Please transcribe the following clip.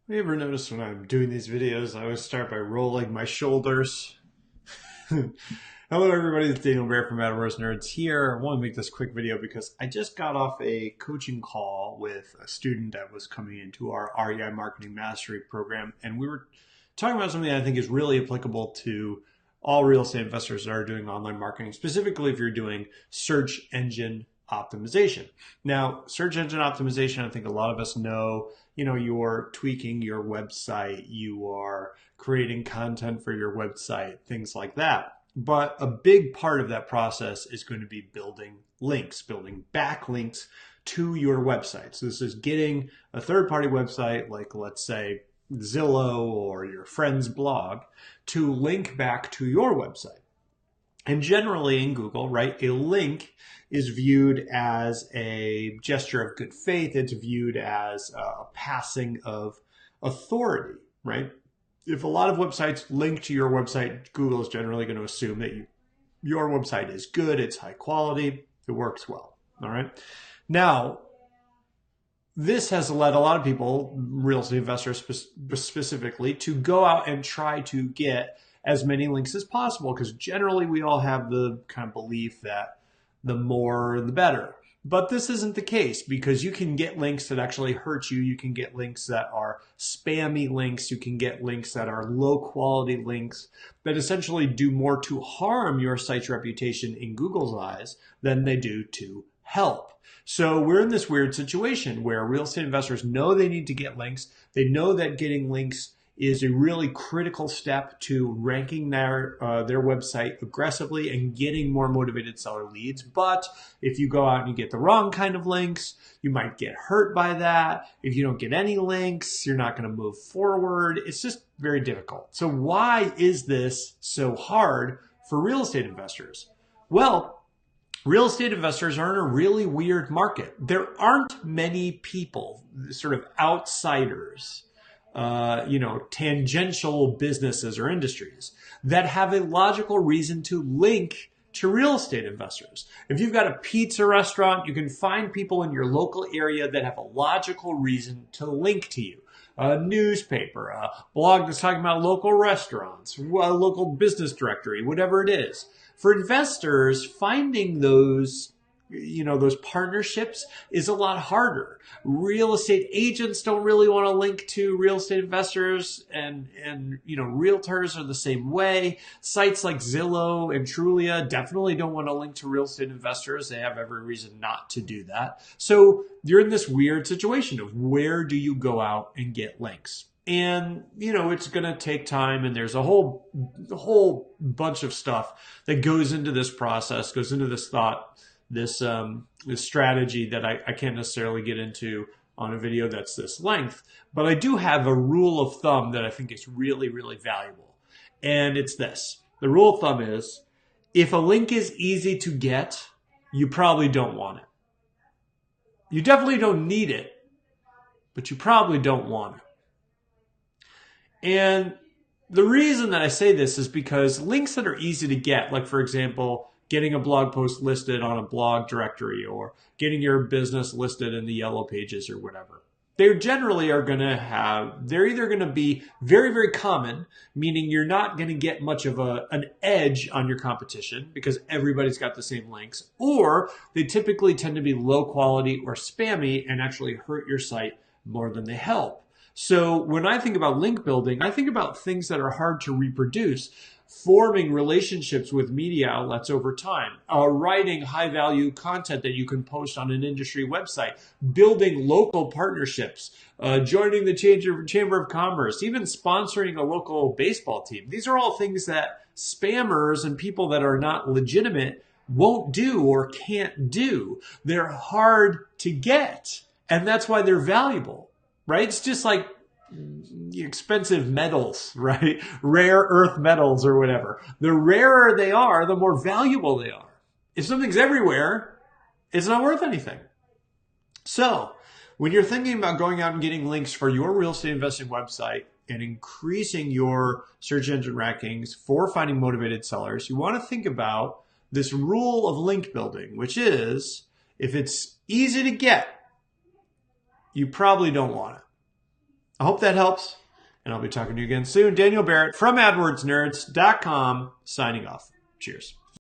You ever notice when I'm doing these videos, I always start by rolling my shoulders? Hello, everybody. It's Daniel Barrett from AdWords Nerds here. I want to make this quick video because I just got off a coaching call with a student that was coming into our REI Marketing Mastery program, and we were talking about something that I think is really applicable to all real estate investors that are doing online marketing, specifically if you're doing search engine optimization. Now, search engine optimization, I think a lot of us know, you're tweaking your website, you are creating content for your website, things like that. But a big part of that process is going to be building links, building backlinks to your website. So this is getting a third-party website, like let's say Zillow or your friend's blog, to link back to your website. And generally in Google, right, a link is viewed as a gesture of good faith. It's viewed as a passing of authority, right? If a lot of websites link to your website, Google is generally going to assume that your website is good, it's high quality, it works well, all right? Now, this has led a lot of people, real estate investors specifically, to go out and try to get as many links as possible, because generally we all have the kind of belief that the more the better. But this isn't the case, because you can get links that actually hurt you. You can get links that are spammy links. You can get links that are low quality links that essentially do more to harm your site's reputation in Google's eyes than they do to help. So we're in this weird situation where real estate investors know they need to get links. They know that getting links is a really critical step to ranking their website aggressively and getting more motivated seller leads. But if you go out and you get the wrong kind of links, you might get hurt by that. If you don't get any links, you're not going to move forward. It's just very difficult. So why is this so hard for real estate investors? Well, real estate investors are in a really weird market. There aren't many people, sort of outsiders, tangential businesses or industries that have a logical reason to link to real estate investors. If you've got a pizza restaurant, you can find people in your local area that have a logical reason to link to you. A newspaper, a blog that's talking about local restaurants, a local business directory, whatever it is. For investors, finding those partnerships is a lot harder. Real estate agents don't really want to link to real estate investors, and realtors are the same way. Sites like Zillow and Trulia definitely don't want to link to real estate investors. They have every reason not to do that. So you're in this weird situation of where do you go out and get links? And, it's going to take time, and there's a whole bunch of stuff that goes into this process, goes into this thought, this strategy that I can't necessarily get into on a video that's this length, but I do have a rule of thumb that I think is really, really valuable. And it's this. The rule of thumb is, if a link is easy to get, you probably don't want it. You definitely don't need it, but you probably don't want it. And the reason that I say this is because links that are easy to get, like for example, getting a blog post listed on a blog directory or getting your business listed in the yellow pages or whatever, they generally are going to they're either going to be very, very common, meaning you're not going to get much of an edge on your competition because everybody's got the same links, or they typically tend to be low quality or spammy and actually hurt your site more than they help. So when I think about link building, I think about things that are hard to reproduce, forming relationships with media outlets over time, writing high-value content that you can post on an industry website, building local partnerships, joining the Chamber of Commerce, even sponsoring a local baseball team. These are all things that spammers and people that are not legitimate won't do or can't do. They're hard to get, and that's why they're valuable. Right? It's just like expensive metals, right? Rare earth metals or whatever. The rarer they are, the more valuable they are. If something's everywhere, it's not worth anything. So when you're thinking about going out and getting links for your real estate investing website and increasing your search engine rankings for finding motivated sellers, you want to think about this rule of link building, which is, if it's easy to get, you probably don't want it. I hope that helps, and I'll be talking to you again soon. Daniel Barrett from AdWordsNerds.com signing off. Cheers.